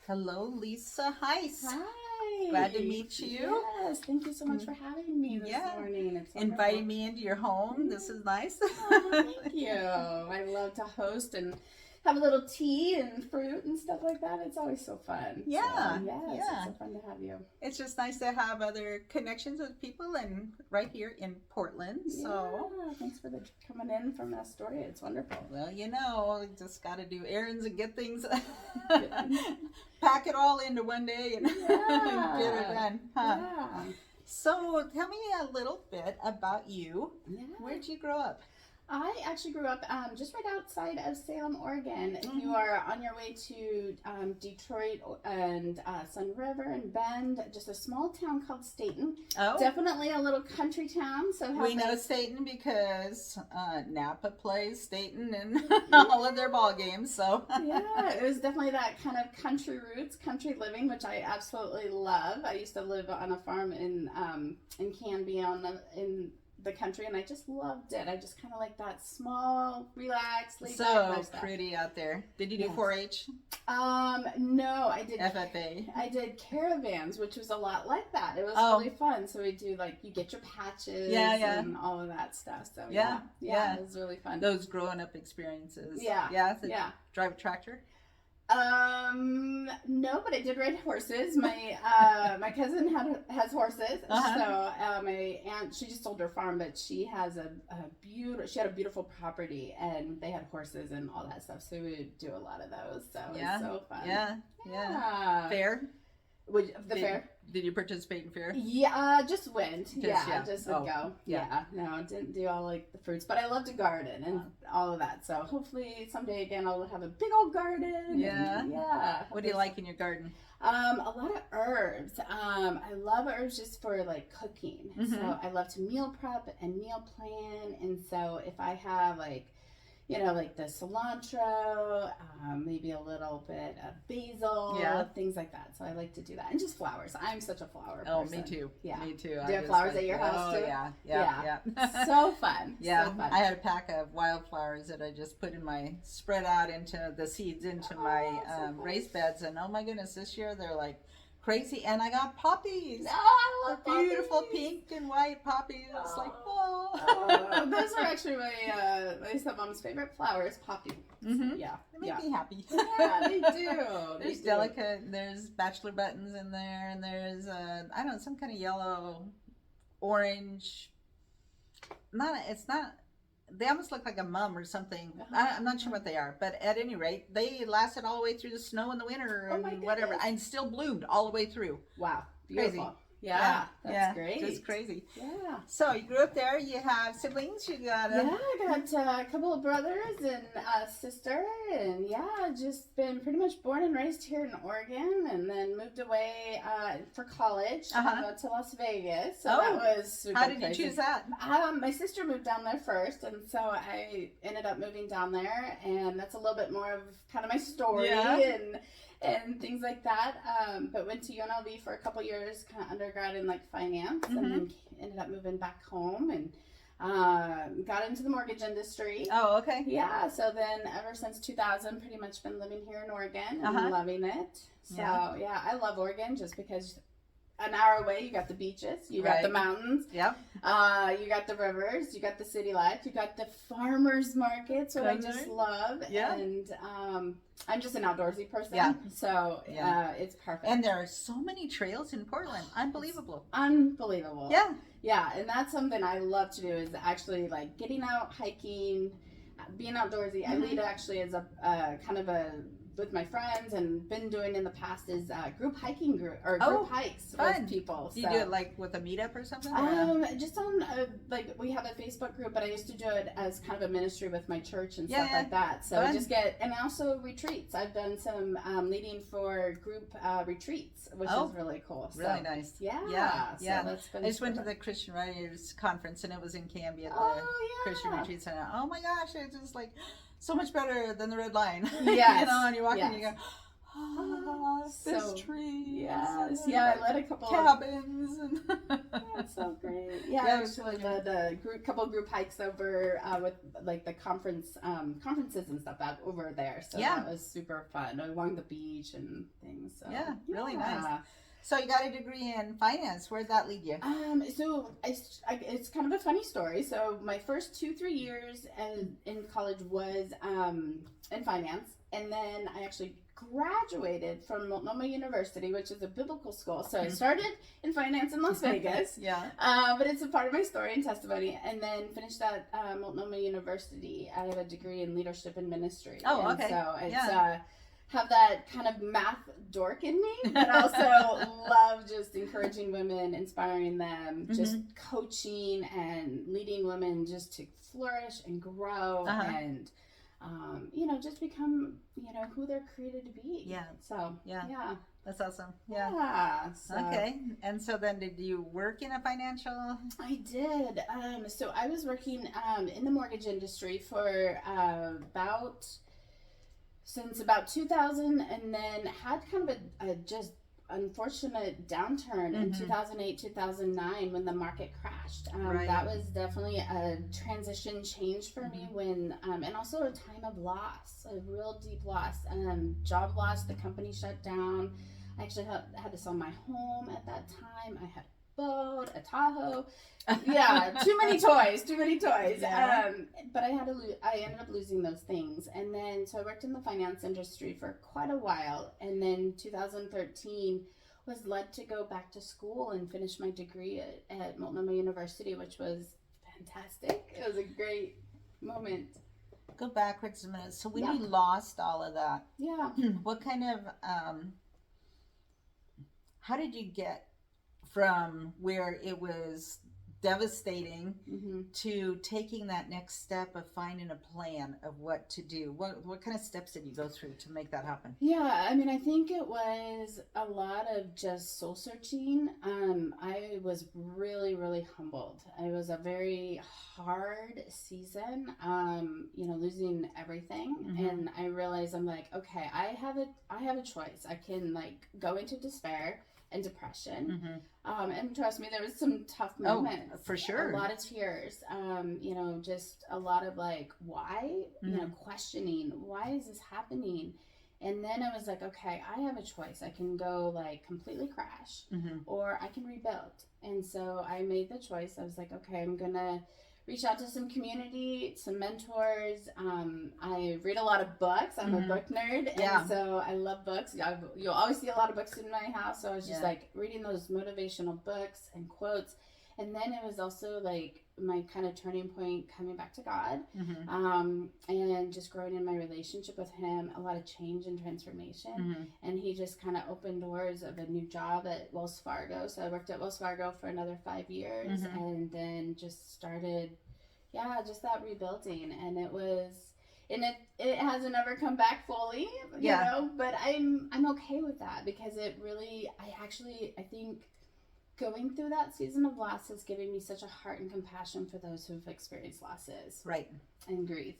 Hello, Lisa Hice. Hi. Glad to meet you. Yes, thank you so much for having me this morning. It's wonderful. Inviting me into your home. This is nice. Oh, thank you. I love to host and have a little tea and fruit and stuff like that. It's always so fun. Yeah. It's so fun to have you. It's just nice to have other connections with people and right here in Portland. So thanks for coming in from Astoria. It's wonderful. Well, just got to do errands and get things, pack it all into one day and get it done. Huh? Yeah. So tell me a little bit about you. Yeah. Where'd you grow up? I actually grew up just right outside of Salem, Oregon. If you are on your way to Detroit and Sun River and Bend, just a small town called Staten. Oh. Definitely a little country town. So we know Staten because Napa plays Staten in all of their ball games. So yeah, it was definitely that kind of country roots, country living, which I absolutely love. I used to live on a farm in Canby in the country, and I just loved it. I just kind of like that small, relaxed, laid back lifestyle. So pretty out there. Did you do 4-H? No, I did FFA. I did caravans, which was a lot like that. It was really fun. So we do you get your patches and all of that stuff. So yeah, it was really fun. Those growing up experiences. Yeah. Drive a tractor? No, but I did ride horses. My my cousin has horses. So my aunt, she just sold her farm, but she has a had a beautiful property, and they had horses and all that stuff. So we would do a lot of those. So it was so fun. Yeah. Fair? Fair? Did you participate in fair? Yeah, just went. Just would go. Yeah. No, didn't do all the fruits, but I love to garden and all of that. So hopefully someday again I'll have a big old garden. Yeah. What do you like in your garden? A lot of herbs. I love herbs just for cooking. So I love to meal prep and meal plan. And so if I have the cilantro, maybe a little bit of basil, things like that. So I like to do that. And just flowers. I'm such a flower person. Oh, me too. Yeah. Me too. Do you have flowers at your house too? Yeah. So fun. Yeah. So fun. I had a pack of wildflowers that I just put spread out into the seeds into my raised beds. And oh my goodness, this year they're crazy. And I got poppies. Oh, I love beautiful poppies. Pink and white poppies. It's those are actually my stepmom's favorite flowers, poppy. Yeah. They make me happy. Yeah, they do. There's delicate, there's bachelor buttons in there, and there's, some kind of yellow, orange. They almost look like a mum or something. I'm not sure what they are, but at any rate, they lasted all the way through the snow in the winter and whatever, and still bloomed all the way through. Wow. Beautiful. Crazy. Yeah, that's great. Just crazy. Yeah. So you grew up there. You have siblings. You got I got a couple of brothers and a sister, and just been pretty much born and raised here in Oregon, and then moved away for college to Las Vegas. So that was super How did crazy. You choose that? My sister moved down there first, and so I ended up moving down there, and that's a little bit more of kind of my story and things like that. But went to UNLV for a couple years, kind of undergrad in finance, and then ended up moving back home and got into the mortgage industry. Oh, okay. Yeah. So then ever since 2000, pretty much been living here in Oregon and loving it. So I love Oregon just because an hour away you got the beaches, you got the mountains, you got the rivers, you got the city life, you got the farmers markets, which I just love, and I'm just an outdoorsy person, so it's perfect. And there are so many trails in Portland. Unbelievable. Yeah, and that's something I love to do is actually getting out, hiking, being outdoorsy. I lead actually as a kind of a with my friends, and been doing in the past is group hikes with people. Do you do it with a meetup or something? Just on we have a Facebook group, but I used to do it as kind of a ministry with my church and stuff like that. So I just and also retreats. I've done some leading for group retreats, which is really cool. Really nice. Yeah. That's been I just went to the Christian Writers Conference, and it was in Canby at the Christian Retreat Center. Oh my gosh, it's just so much better than the Red Line. Yes. And you walk in and you go, There's trees. Yes. Yeah, I led a couple cabins. That's so great. Yeah, I actually led a couple group hikes over with like the conferences and stuff out over there. So that was super fun along the beach and things. So, really nice. So you got a degree in finance. Where'd that lead you? So it's kind of a funny story. So my first 2-3 years in college was in finance, and then I actually graduated from Multnomah University, which is a biblical school. So I started in finance in Las Vegas. But it's a part of my story and testimony. And then finished at Multnomah University. I have a degree in leadership and ministry. Oh, okay. So it's have that kind of math dork in me, but also love just encouraging women, inspiring them, just coaching and leading women just to flourish and grow and just become, who they're created to be. Yeah. So, yeah. That's awesome. Yeah. So. Okay. And so then did you work in a financial? I did. So I was working in the mortgage industry for since about 2000, and then had kind of a just unfortunate downturn in 2008, 2009 when the market crashed. That was definitely a transition change for me when, and also a time of loss, a real deep loss. Job loss, the company shut down. I actually had to sell my home at that time. I had a boat, a Tahoe. Too many toys. Yeah. But I ended up losing those things. And then, so I worked in the finance industry for quite a while. And then 2013 was led to go back to school and finish my degree at Multnomah University, which was fantastic. It was a great moment. Go backwards a minute. So when you lost all of that, what kind of, how did you get from where it was devastating to taking that next step of finding a plan of what to do? What kind of steps did you go through to make that happen? I mean, I think it was a lot of just soul searching. I was really, really humbled. It was a very hard season, losing everything. And I realized I'm like, okay, I have a choice. I can go into despair and depression. And trust me, there was some tough moments. For sure. A lot of tears. Just a lot of why? Questioning, why is this happening? And then I was like, okay, I have a choice. I can go completely crash or I can rebuild. And so I made the choice. I was like, okay, I'm going to reach out to some community, some mentors. I read a lot of books. I'm a book nerd, and so I love books. You'll always see a lot of books in my house, so I was just reading those motivational books and quotes. And then it was also my kind of turning point coming back to God, and just growing in my relationship with Him, a lot of change and transformation. And He just kind of opened doors of a new job at Wells Fargo. So I worked at Wells Fargo for another 5 years, and then just started, just that rebuilding. And it was, and it hasn't ever come back fully, you know, but I'm okay with that because it really, I think going through that season of loss has given me such a heart and compassion for those who've experienced losses, and grief.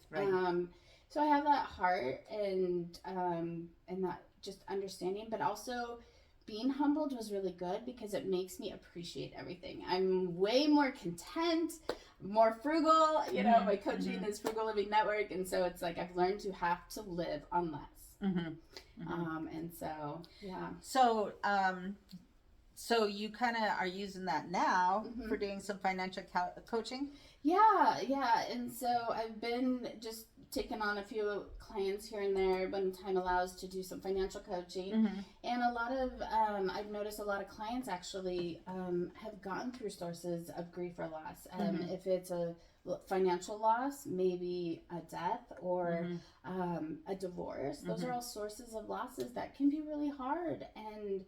So I have that heart and that just understanding, but also being humbled was really good because it makes me appreciate everything. I'm way more content, more frugal. My coaching is Frugal Living Network, and so it's I've learned to have to live on less. And so So you kind of are using that now for doing some financial coaching? Yeah. And so I've been just taking on a few clients here and there when time allows to do some financial coaching. And a lot of, I've noticed a lot of clients actually have gone through sources of grief or loss. If it's a financial loss, maybe a death or a divorce, those are all sources of losses that can be really hard. And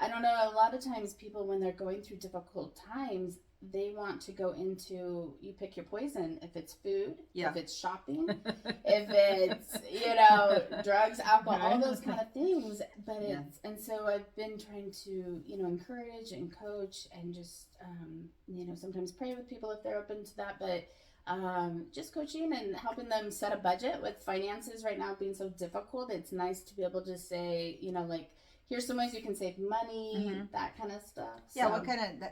I don't know, a lot of times people, when they're going through difficult times, they want to go into, you pick your poison. If it's food, if it's shopping, if it's, drugs, alcohol, all those kind of things. But and so I've been trying to, encourage and coach and just, sometimes pray with people if they're open to that. But just coaching and helping them set a budget with finances right now being so difficult. It's nice to be able to say, here's some ways you can save money, that kind of stuff. Yeah,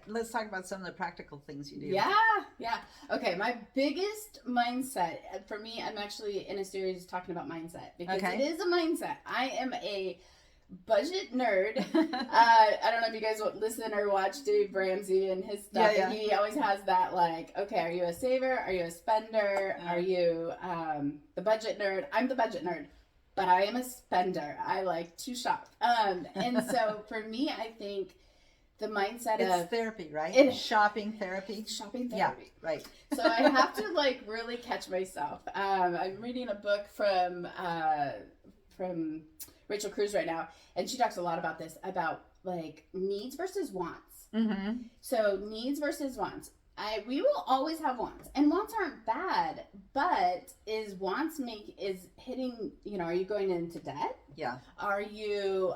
let's talk about some of the practical things you do. Yeah. Okay, my biggest mindset, for me, I'm actually in a series talking about mindset because it is a mindset. I am a budget nerd. I don't know if you guys listen or watch Dave Ramsey and his stuff. Yeah. He always has that okay, are you a saver? Are you a spender? Are you the budget nerd? I'm the budget nerd. But I am a spender. I like to shop. And so for me, I think the mindset it's therapy, right? It's shopping therapy. Shopping therapy. Yeah, right. So I have to really catch myself. I'm reading a book from Rachel Cruz right now, and she talks a lot about this, about needs versus wants. Mm-hmm. So needs versus wants. We will always have wants, and wants aren't bad, but is hitting, are you going into debt? Yeah. Are you,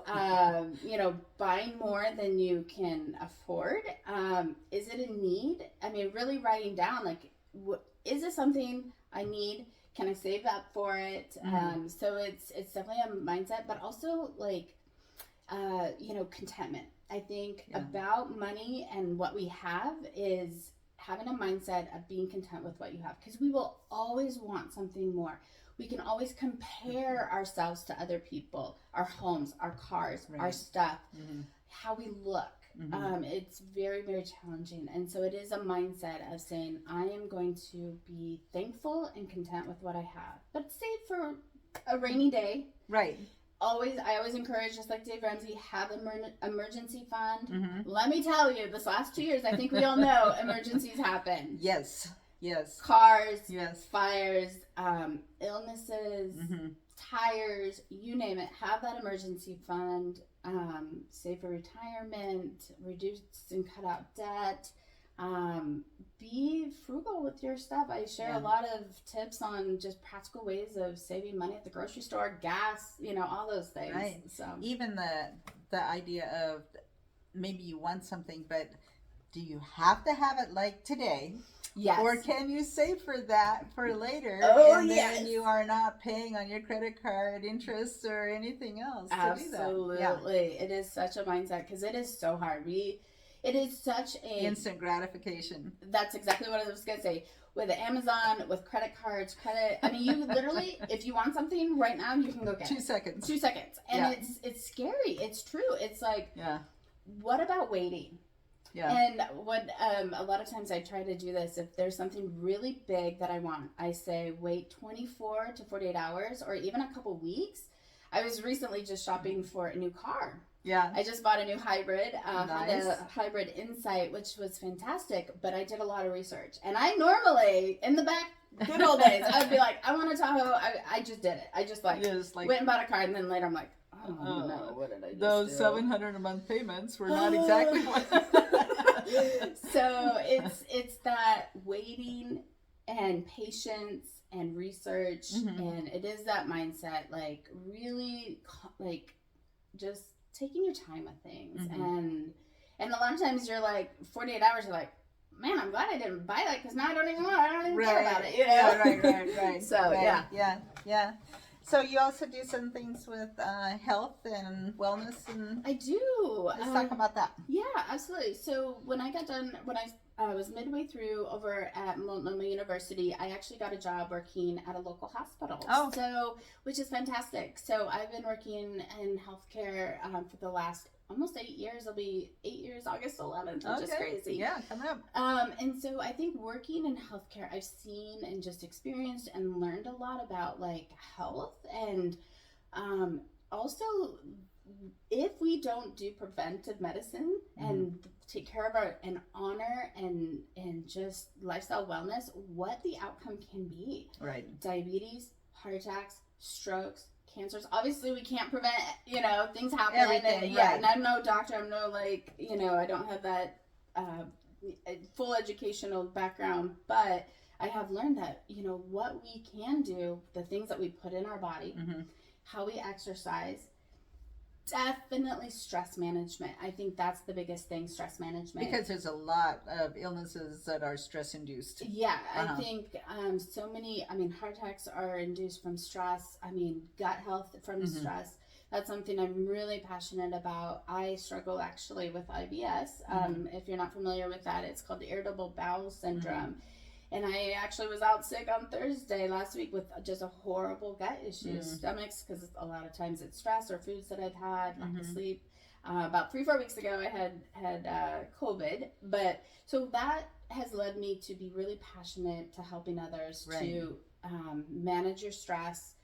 buying more than you can afford? Is it a need? I mean, really writing down, is this something I need? Can I save up for it? Mm-hmm. So it's definitely a mindset, but also contentment. I think about money and what we have is having a mindset of being content with what you have, because we will always want something more. We can always compare ourselves to other people, our homes, our cars, our stuff, how we look. Mm-hmm. It's very, very challenging. And so it is a mindset of saying, I am going to be thankful and content with what I have, but save for a rainy day. Right. I always encourage, just like Dave Ramsey, have an emergency fund. Mm-hmm. Let me tell you, this last 2 years, I think we all know emergencies happen. Yes. Cars, fires, illnesses, tires, you name it. Have that emergency fund. Save for retirement, reduce and cut out debt. Be frugal with your stuff. I share a lot of tips on just practical ways of saving money at the grocery store, gas, all those things. Right. So even the idea of maybe you want something, but do you have to have it today? Yes. Or can you save for that for later? Oh, and then you are not paying on your credit card interest or anything else. Absolutely. To do that. It is such a mindset because it is so hard. It is such a instant gratification. That's exactly what I was going to say. With Amazon, with credit cards, you literally, if you want something right now, you can go get it. 2 seconds. 2 seconds. And it's scary. It's true. It's what about waiting? Yeah. And what a lot of times I try to do this, if there's something really big that I want, I say wait 24 to 48 hours or even a couple weeks. I was recently just shopping for a new car. Yeah. I just bought a new hybrid, had a hybrid Insight, which was fantastic, but I did a lot of research. And I normally, in the back, good old days, I would be like, I want a Tahoe. I just did it. I just went and bought a car, and then later I'm like, oh no, what did I just those do? 700 a month payments were not exactly what. So it's that waiting and patience and research, and it is that mindset, really, just taking your time with things, and a lot of times you're 48 hours, you're like, man, I'm glad I didn't buy that because now I don't even care about it. Right. So yeah. So you also do some things with health and wellness, and I do. Let's talk about that. Yeah, absolutely. So when I got done, when I was midway through over at Multnomah University, I actually got a job working at a local hospital. Oh. So, which is fantastic. So I've been working in healthcare for the last almost 8 years. It'll be 8 years, August 11th, which is crazy. Yeah, coming up. And so I think working in healthcare, I've seen and just experienced and learned a lot about health, and also if we don't do preventive medicine and take care of and honor and just lifestyle wellness, what the outcome can be. Right. Diabetes, heart attacks, strokes, cancers. Obviously, we can't prevent, things happen. Everything, yeah, right. and I'm no doctor. I'm no, I don't have that full educational background, but I have learned that, what we can do, the things that we put in our body, how we exercise, definitely stress management. I think that's the biggest thing, stress management. Because there's a lot of illnesses that are stress induced. Yeah, I think so many, heart attacks are induced from stress. Gut health from stress. That's something I'm really passionate about. I struggle actually with IBS. If you're not familiar with that, it's called irritable bowel syndrome. And I actually was out sick on Thursday last week with just a horrible gut issues, stomachs, because a lot of times it's stress or foods that I've had, lack of sleep. About 3-4 weeks ago, I had COVID. But so that has led me to be really passionate to helping others to manage your stress,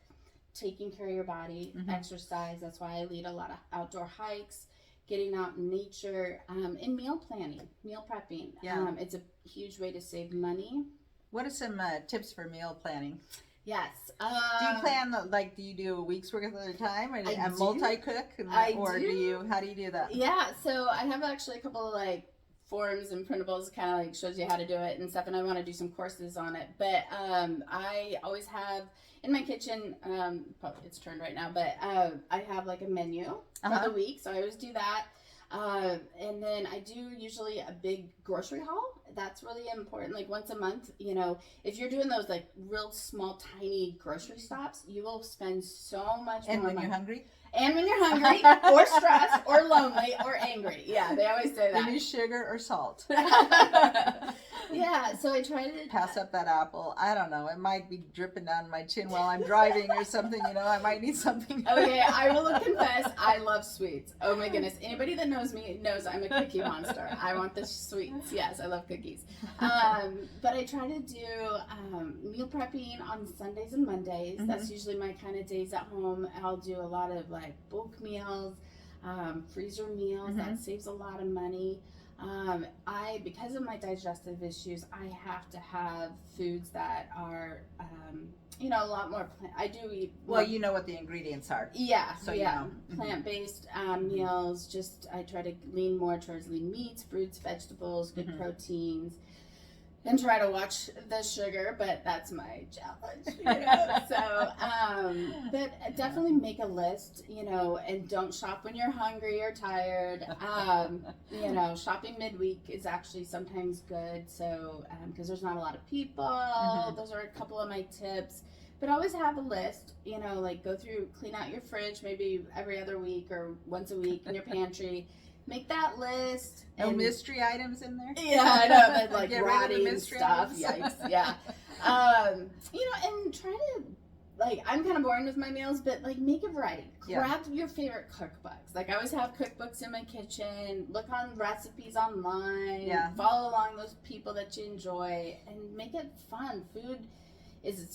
taking care of your body, exercise. That's why I lead a lot of outdoor hikes, getting out in nature, and meal planning, meal prepping. Yeah. It's a huge way to save money. What are some tips for meal planning? Yes. Do you plan, do you do a week's worth at a time? Or I do. Multi-cook? Or do how do you do that? Yeah, so I have actually a couple of forms and printables, kind of shows you how to do it and stuff, and I want to do some courses on it. But I always have in my kitchen, probably it's turned right now, but I have a menu for the week, so I always do that. And then I do usually a big grocery haul. That's really important. Once a month, if you're doing those real small, tiny grocery stops, you will spend so much more money. And when you're hungry? And when you're hungry, or stressed, or lonely, or angry. Yeah, they always say that. Maybe sugar or salt. Yeah, so I try to pass up that apple. I don't know. It might be dripping down my chin while I'm driving or something. I might need something. Okay, I will confess, I love sweets. Oh my goodness. Anybody that knows me knows I'm a cookie monster. I want the sweets. Yes, I love cookies. But I try to do meal prepping on Sundays and Mondays. That's usually my kind of days at home. I'll do a lot of bulk meals, freezer meals. That saves a lot of money. Because of my digestive issues, I have to have foods that are, a lot more I do eat. Well, you know what the ingredients are. Yeah. So yeah. Plant-based meals. I try to lean more towards lean meats, fruits, vegetables, good proteins. And try to watch the sugar, but that's my challenge, So, but definitely make a list, and don't shop when you're hungry or tired. Shopping midweek is actually sometimes good. So, because there's not a lot of people, those are a couple of my tips. But always have a list, go through, clean out your fridge maybe every other week or once a week in your pantry. Make that list. No mystery items in there? Yeah, I know, but Get rotting rid of the stuff. items. Yikes, yeah. And try to, I'm kind of boring with my meals, but make a variety. Grab your favorite cookbooks. I always have cookbooks in my kitchen. Look on recipes online. Yeah. Follow along those people that you enjoy and make it fun. Food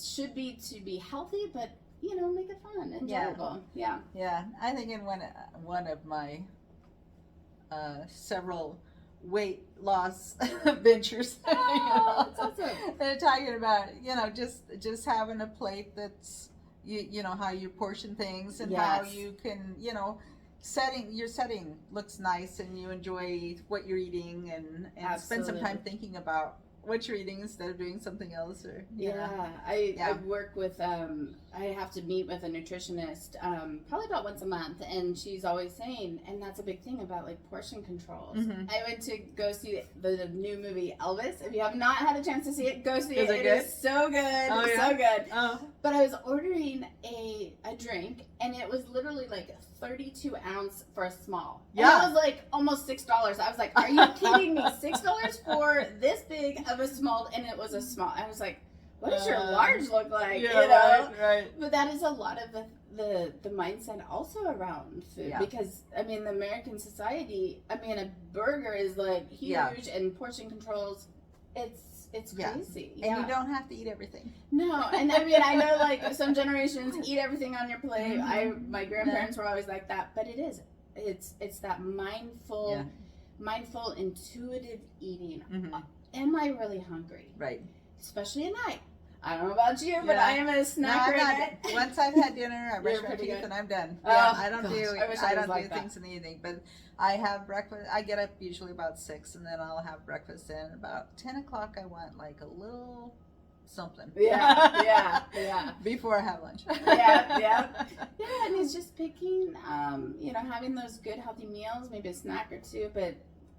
should be to be healthy, but, make it fun, enjoyable. Yeah. Yeah. I think in one of my several weight loss ventures. That's awesome. They're talking about just having a plate that's how you portion things and how you can your setting looks nice and you enjoy what you're eating and spend some time thinking about what you're eating instead of doing something else or I work with I have to meet with a nutritionist probably about once a month, and she's always saying, and that's a big thing about portion controls. I went to go see the new movie Elvis. If you have not had a chance to see it, go see it. It is so good. Oh, yeah? So good. Oh. But I was ordering a drink, and it was literally 32 ounce for a small. Yeah. And it was almost $6. I was like, are you kidding me? $6 for this big of a small, and it was a small. I was like, what does your large look like? Yeah, right. But that is a lot of the mindset also around food, because the American society, a burger is huge, and portion controls, it's crazy. And you don't have to eat everything. No, and I know some generations eat everything on your plate. My grandparents were always like that, but it's that mindful, intuitive eating. Am I really hungry? Right. Especially at night. I don't know about you, but I am a snacker. Once I've had dinner, I brush my teeth and I'm done. I don't do things in the evening, but I have breakfast. I get up usually about 6, and then I'll have breakfast. And about 10 o'clock, I want like a little something. Yeah. Before I have lunch. Yeah, and it's just picking, having those good healthy meals, maybe a snack or two, but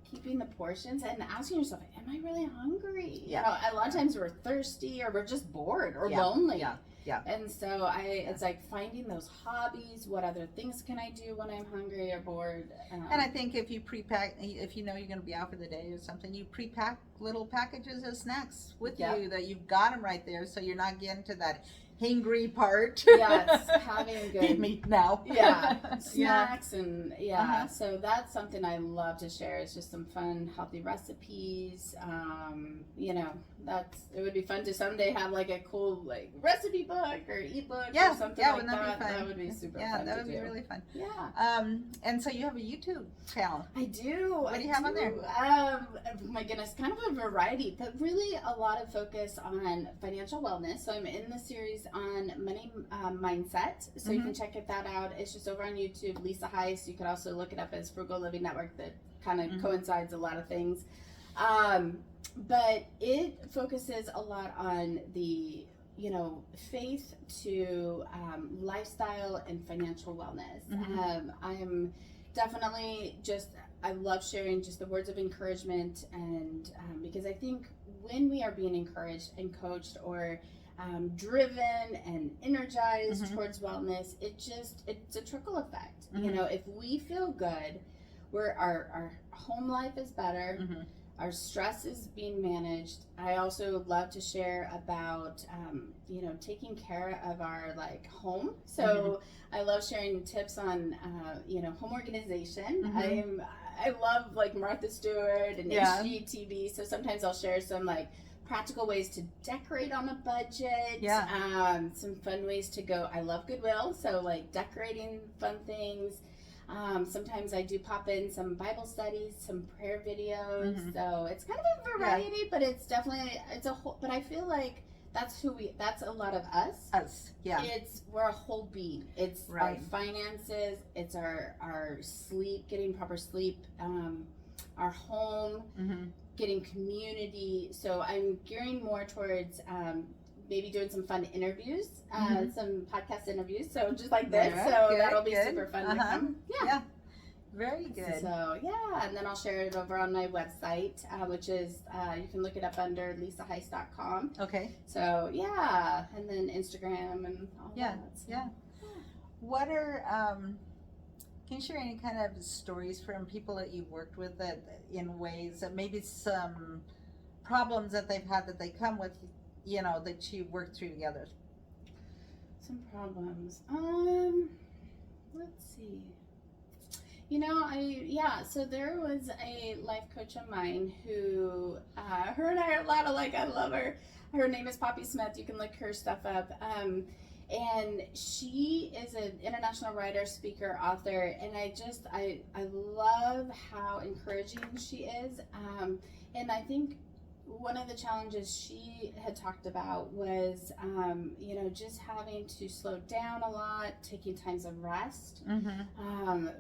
keeping the portions and asking yourself, am I really hungry? A lot of times we're thirsty or we're just bored or lonely. Yeah. And so it's like finding those hobbies. What other things can I do when I'm hungry or bored? And I think if you pre-pack, if you know you're going to be out for the day or something, you pre-pack little packages of snacks with you that you've got them right there, so you're not getting to that hangry part. Yes, having good feed me now. Snacks and so that's something I love to share. It's just some fun, healthy recipes. It would be fun to someday have like a cool like recipe book or ebook or something like that. That would be super fun. Yeah, that would be really fun. Yeah. And so you have a YouTube channel. I do. What do you have on there? My goodness, kind of a variety, but really a lot of focus on financial wellness. So I'm in the series on money mindset. So you can check that out. It's just over on YouTube, Lisa Hice. You could also look it up as Frugal Living Network. That kind of coincides a lot of things. But it focuses a lot on the, faith to lifestyle and financial wellness. I am definitely I love sharing just the words of encouragement, and because I think when we are being encouraged and coached or driven and energized towards wellness, it's a trickle effect. If we feel good, our home life is better. Our stress is being managed. I also love to share about, taking care of our home. So I love sharing tips on, home organization. I love Martha Stewart and HGTV. So sometimes I'll share some practical ways to decorate on a budget. Some fun ways to go. I love Goodwill. So decorating fun things. Sometimes I do pop in some Bible studies, some prayer videos. So it's kind of a variety, but it's definitely, it's a whole, but I feel like that's a lot of us. We're a whole being. It's our finances, it's our sleep, getting proper sleep, our home, getting community. So I'm gearing more towards, maybe doing some fun interviews, some podcast interviews. So just like this. That'll be super fun to come. Yeah. Very good. So and then I'll share it over on my website, which is, you can look it up under lisahice.com. Okay. So and then Instagram and all that. So, What are, can you share any kind of stories from people that you've worked with that in ways that maybe some problems that they've had that they come with, that you worked through together? Some problems. Let's see. So there was a life coach of mine who, her and I are a lot alike. I love her. Her name is Poppy Smith. You can look her stuff up. And she is an international writer, speaker, author, and I love how encouraging she is. And I think one of the challenges she had talked about was, just having to slow down a lot, taking times of rest.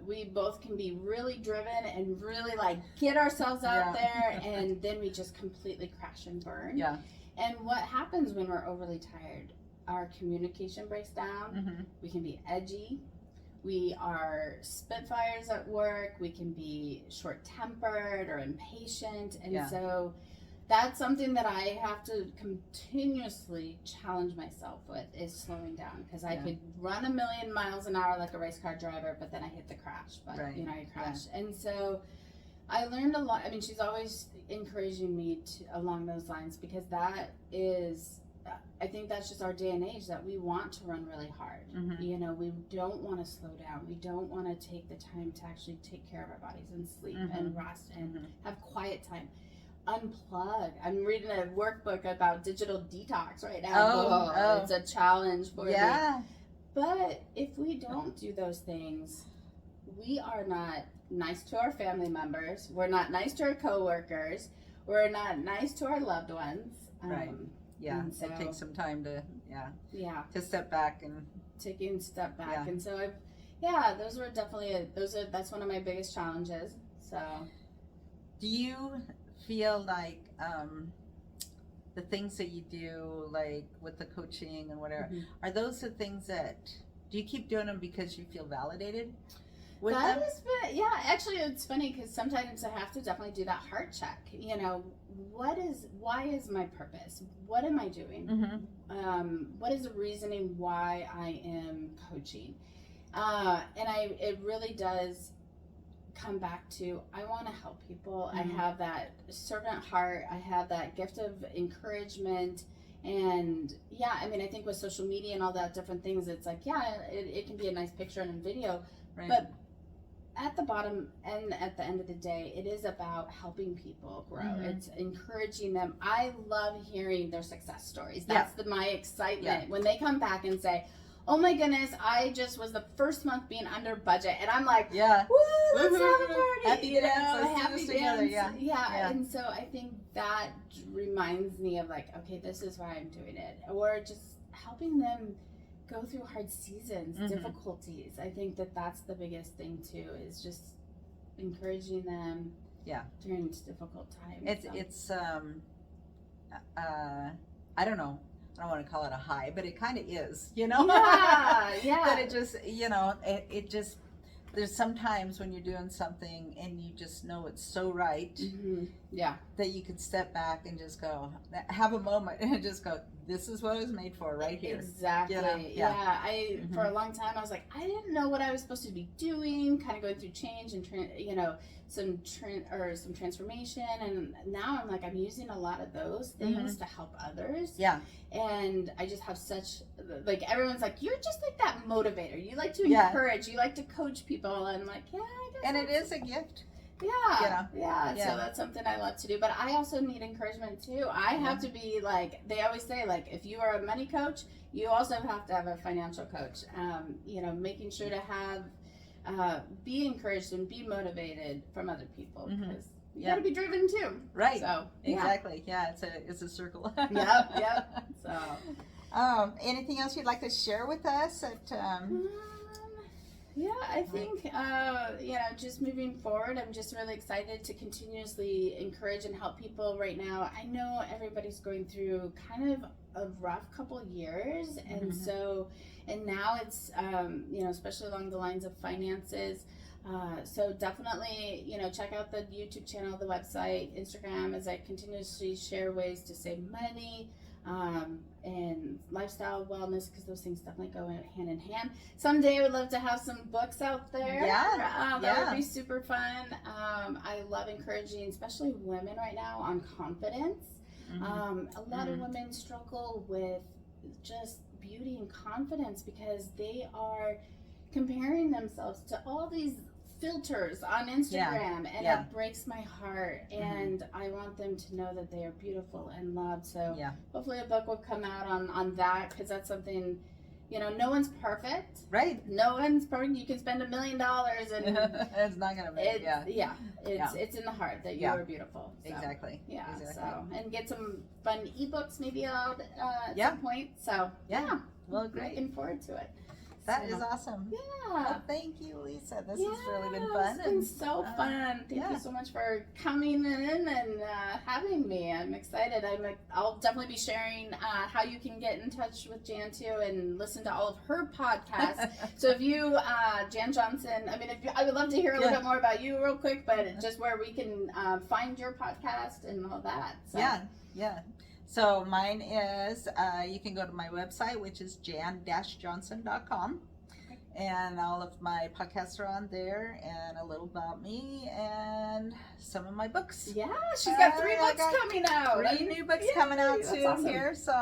We both can be really driven and really get ourselves out there, and then we just completely crash and burn. And what happens when we're overly tired? Our communication breaks down. We can be edgy. We are spitfires at work. We can be short-tempered or impatient. And so that's something that I have to continuously challenge myself with, is slowing down, because I could run 1,000,000 miles an hour like a race car driver, but then I hit the crash. But I crash. And so I learned a lot. I mean, she's always encouraging me along those lines, because that is, I think that's just our day and age, that we want to run really hard. We don't want to slow down. We don't want to take the time to actually take care of our bodies and sleep and rest and have quiet time. Unplug. I'm reading a workbook about digital detox right now. It's a challenge for me. But if we don't do those things, we are not nice to our family members. We're not nice to our coworkers. We're not nice to our loved ones. Yeah. And so, it takes some time to, to step back and taking a step back. And so those were definitely, that's one of my biggest challenges. So do you feel like, the things that you do, like with the coaching and whatever, are those the things that, do you keep doing them because you feel validated with them? Actually it's funny because sometimes I have to definitely do that heart check. You know, why is my purpose? What am I doing? What is the reasoning why I am coaching? It really does come back to, I want to help people. I have that servant heart. I have that gift of encouragement. And I mean, I think with social media and all that different things, it's like, it can be a nice picture and a video, but at the bottom and at the end of the day, it is about helping people grow. It's encouraging them. I love hearing their success stories. That's my excitement when they come back and say, oh my goodness, I just was the first month being under budget, and I'm like, woo, let's have a party, happy dance, happy dance. And so I think that reminds me of like, okay, this is why I'm doing it, or just helping them go through hard seasons, difficulties. I think that's the biggest thing too, is just encouraging them during difficult times. It's I don't know. I don't want to call it a high, but it kind of is, you know? But it just, you know, it just, there's sometimes when you're doing something and you just know it's so right that you can step back and just go, have a moment and just go, this is what I was made for right here. Exactly. You know? For a long time, I was like, I didn't know what I was supposed to be doing, kind of going through change and, some transformation. And now I'm like, I'm using a lot of those things to help others. And I just have such, like, everyone's like, you're just like that motivator. You like to encourage, you like to coach people. And I'm like, I guess. And it is a gift. So that's something I love to do, but I also need encouragement too. I have to be like, they always say, like, if you are a money coach, you also have to have a financial coach. Making sure to have be encouraged and be motivated from other people, because you got to be driven too, right? So exactly, it's a circle. So anything else you'd like to share with us I think, just moving forward, I'm just really excited to continuously encourage and help people right now. I know everybody's going through kind of a rough couple years. And so, and now it's, especially along the lines of finances. So definitely, check out the YouTube channel, the website, Instagram, as I continuously share ways to save money, and lifestyle wellness, because those things definitely go hand in hand. Someday I would love to have some books out there. That would be super fun. I love encouraging, especially women right now, on confidence. A lot of women struggle with just beauty and confidence because they are comparing themselves to all these filters on Instagram, and it breaks my heart. And I want them to know that they are beautiful and loved. So hopefully a book will come out on that, because that's something, no one's perfect. Right. No one's perfect. You can spend $1 million and it's not gonna make it's in the heart that you are beautiful. So, exactly. So, and get some fun ebooks maybe out at some point. So well, great. Looking forward to it. That is awesome. Well, thank you, Lisa. This has really been fun. It's been so fun. Thank you so much for coming in and having me. I'm excited. I'll definitely be sharing how you can get in touch with Jan too and listen to all of her podcasts. So if you, Jan Johnson, I would love to hear a little bit more about you real quick, but just where we can find your podcast and all that. So. So mine is, you can go to my website, which is jan-johnson.com. And all of my podcasts are on there, and a little about me, and some of my books. Yeah, she's got 3 books coming out. 3 new books coming out soon here. So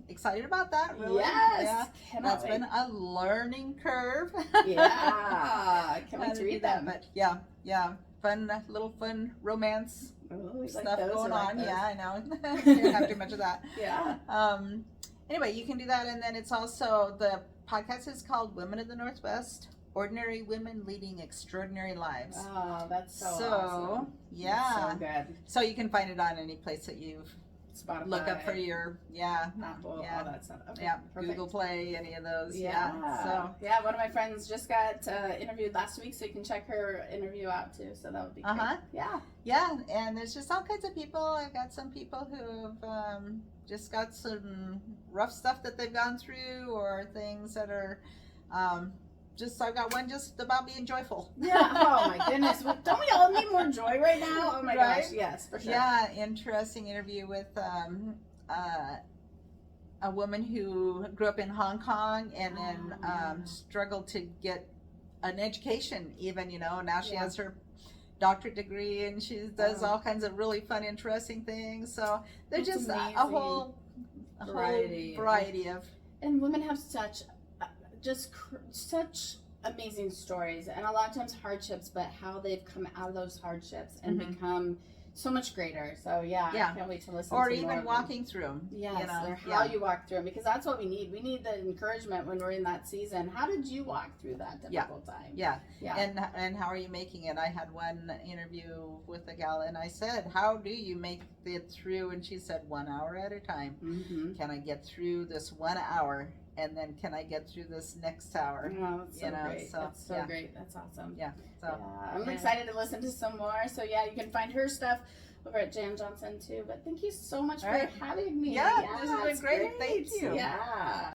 excited about that, really. Yes. That's been a learning curve. I can't wait to read them. But fun romance stuff going on. I know. You don't have too much of that. Anyway, you can do that, and then it's also, the podcast is called Women of the Northwest: Ordinary Women Leading Extraordinary Lives. Oh, that's so awesome. Yeah. That's so good. So you can find it on any place that you Spotify, look up for your Apple, all that stuff. Okay, perfect. Google Play, any of those. So one of my friends just got interviewed last week, so you can check her interview out too. So that would be great. Yeah, and there's just all kinds of people. I've got some people who've just got some rough stuff that they've gone through, or things that are I've got one just about being joyful. Yeah. Oh my goodness. Don't we all need more joy right now? Oh my gosh. Yes, for sure. Yeah. Interesting interview with a woman who grew up in Hong Kong and then struggled to get an education. Even now she has her doctorate degree and she does all kinds of really fun, interesting things. So there's just a whole variety of. And women have such amazing stories, and a lot of times hardships, but how they've come out of those hardships and become so much greater. So I can't wait to listen. Or to even more walking through them. Yes, or how you walk through them, because that's what we need. We need the encouragement when we're in that season. How did you walk through that difficult time? Yeah. And how are you making it? I had one interview with a gal, and I said, "How do you make it through?" And she said, 1 hour at a time. Mm-hmm. Can I get through this 1 hour? And then can I get through this next hour? Oh, that's so great. That's so great. That's awesome. Yeah. So I'm excited to listen to some more. So you can find her stuff over at Jan Johnson too. But thank you so much for having me. Yeah, this has been great. Thank you. Yeah.